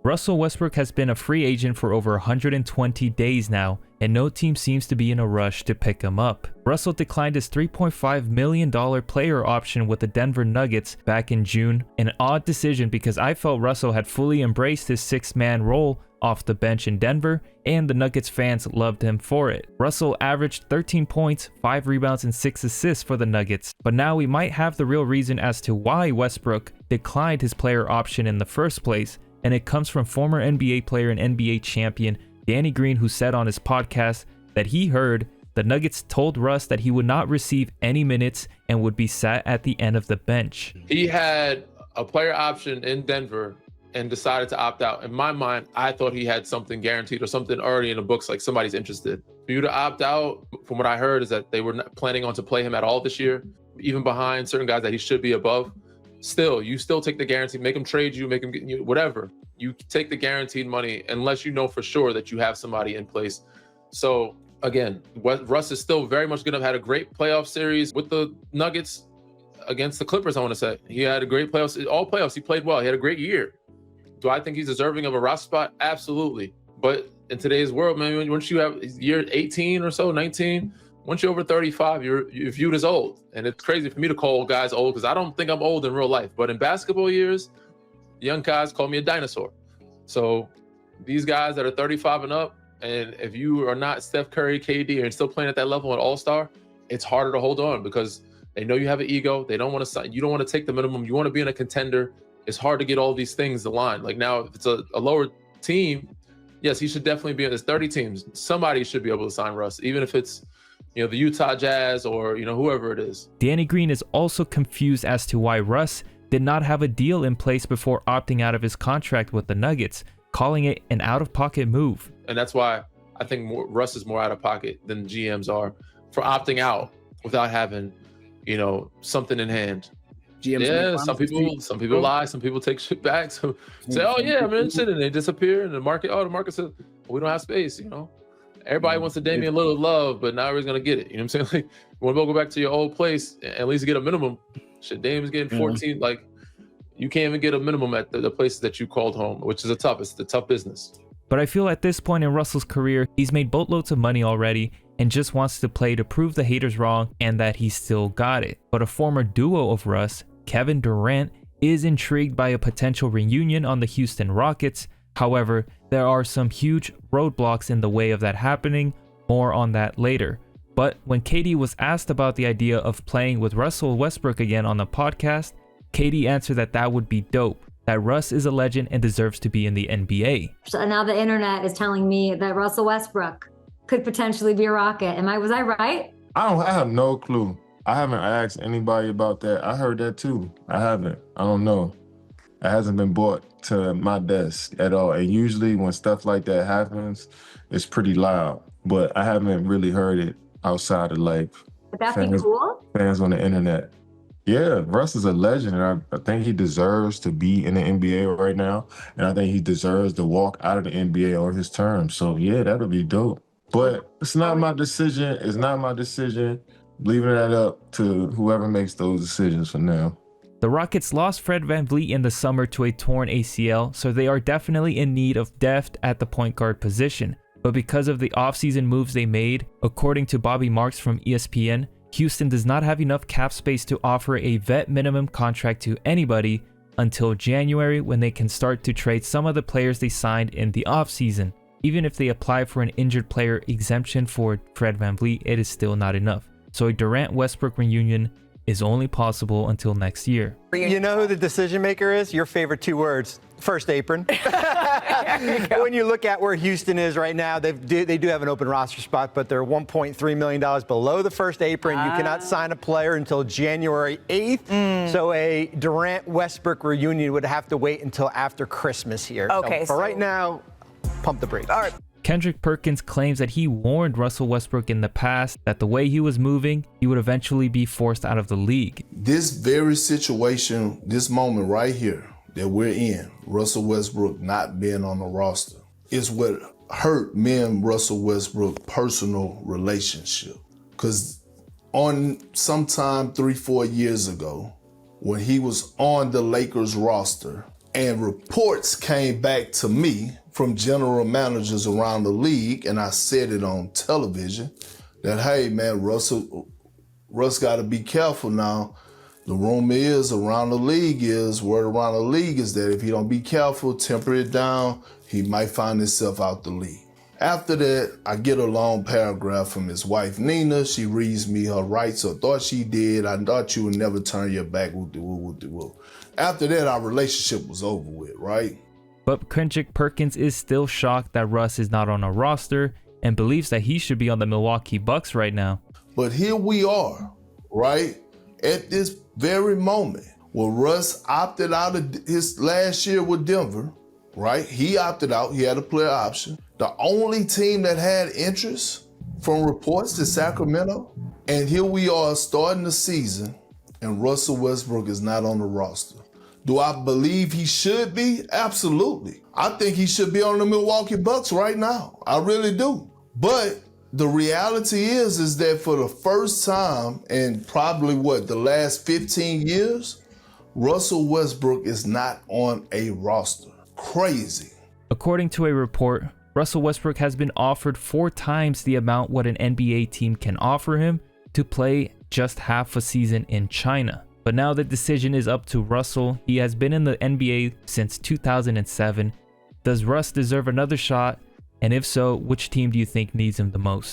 Russell Westbrook has been a free agent for over 120 days now, and no team seems to be in a rush to pick him up. Russell declined his $3.5 million player option with the Denver Nuggets back in June, an odd decision because I felt Russell had fully embraced his six-man role off the bench in Denver, and the Nuggets fans loved him for it. Russell averaged 13 points, 5 rebounds, and 6 assists for the Nuggets, but now we might have the real reason as to why Westbrook declined his player option in the first place, and it comes from former NBA player and NBA champion Danny Green, who said on his podcast that he heard the Nuggets told Russ that he would not receive any minutes and would be sat at the end of the bench. He had a player option in Denver and decided to opt out. In my mind, I thought he had something guaranteed or something already in the books, like somebody's interested. For you to opt out, from what I heard, is that they were not planning on to play him at all this year, even behind certain guys that he should be above. Still, you still take the guarantee, make him trade you, make him get you, whatever. You take the guaranteed money unless you know for sure that you have somebody in place. So again, Russ is still very much going to have had a great playoff series with the Nuggets against the Clippers, I want to say. He had a great playoffs, all playoffs. He played well. He had a great year. Do I think he's deserving of a roster spot? Absolutely. But in today's world, man, once you have year 18 or so, 19, once you're over 35, you're viewed as old. And it's crazy for me to call guys old because I don't think I'm old in real life. But in basketball years, young guys call me a dinosaur. So these guys that are 35 and up, and if you are not Steph Curry, KD, and still playing at that level at All-Star, it's harder to hold on because they know you have an ego. They don't want to sign. You don't want to take the minimum. You want to be in a contender. It's hard to get all these things aligned. Like now, if it's a lower team, yes, he should definitely be in. There's 30 teams. Somebody should be able to sign Russ, even if it's the Utah Jazz or whoever it is. Danny Green is also confused as to why Russ did not have a deal in place before opting out of his contract with the Nuggets, calling it an out-of-pocket move. And that's why I think Russ is more out of pocket than GMs are for opting out without having, something in hand. GMs yeah, some people lie, some people take shit back. So say, oh yeah, I'm interested, and they disappear. And the market says, we don't have space. Everybody wants a Damian Lillard love, but now everybody's gonna get it. You know what I'm saying? Like, you want to go back to your old place and at least get a minimum. Shit, Damian's getting 14. Like, you can't even get a minimum at the places that you called home, which is it's the tough business. But I feel at this point in Russell's career, he's made boatloads of money already and just wants to play to prove the haters wrong and that he still got it. But a former duo of Russ, Kevin Durant, is intrigued by a potential reunion on the Houston Rockets. However, there are some huge roadblocks in the way of that happening. More on that later. But when KD was asked about the idea of playing with Russell Westbrook again on the podcast, KD answered that would be dope, that Russ is a legend and deserves to be in the NBA. So now the internet is telling me that Russell Westbrook could potentially be a Rocket. Was I right? I have no clue. I haven't asked anybody about that. I heard that too. I haven't. I don't know. It hasn't been brought to my desk at all. And usually when stuff like that happens, it's pretty loud. But I haven't really heard it outside of Would that be cool? Fans on the internet. Yeah, Russ is a legend. And I think he deserves to be in the NBA right now. And I think he deserves to walk out of the NBA on his terms. So yeah, that'll be dope. But it's not my decision. It's not my decision. Leaving that up to whoever makes those decisions for now. The Rockets lost Fred VanVleet in the summer to a torn ACL, so they are definitely in need of depth at the point guard position. But because of the offseason moves they made, according to Bobby Marks from ESPN, Houston does not have enough cap space to offer a vet minimum contract to anybody until January, when they can start to trade some of the players they signed in the offseason. Even if they apply for an injured player exemption for Fred VanVleet, it is still not enough. So a Durant-Westbrook reunion is only possible until next year. You know who the decision maker is? Your favorite two words, first apron. When you look at where Houston is right now, they do have an open roster spot, but they're $1.3 million below the first apron. You cannot sign a player until January 8th. So a Durant-Westbrook reunion would have to wait until after Christmas here. Okay, so right now, pump the brakes. All right. Kendrick Perkins claims that he warned Russell Westbrook in the past that the way he was moving, he would eventually be forced out of the league. This very situation, this moment right here that we're in, Russell Westbrook not being on the roster, is what hurt me and Russell Westbrook personal relationship. Because on sometime 3-4 years ago, when he was on the Lakers roster, And reports came back to me from general managers around the league, and I said it on television, that, hey, man, Russ got to be careful now. The rumor is word around the league is that if he don't be careful, temper it down, he might find himself out the league. After that, I get a long paragraph from his wife, Nina. She reads me her rights, or thought she did. I thought you would never turn your back. After that, our relationship was over with, right? But Kendrick Perkins is still shocked that Russ is not on a roster and believes that he should be on the Milwaukee Bucks right now. But here we are, right? At this very moment, where Russ opted out of his last year with Denver, right? He opted out. He had a player option. The only team that had interest from reports is Sacramento. And here we are starting the season, and Russell Westbrook is not on the roster. Do I believe he should be? Absolutely. I think he should be on the Milwaukee Bucks right now. I really do. But the reality is that for the first time in probably the last 15 years, Russell Westbrook is not on a roster. Crazy. According to a report, Russell Westbrook has been offered 4 times the amount what an NBA team can offer him to play just half a season in China. But now the decision is up to Russell. He has been in the NBA since 2007. Does Russ deserve another shot? And if so, which team do you think needs him the most?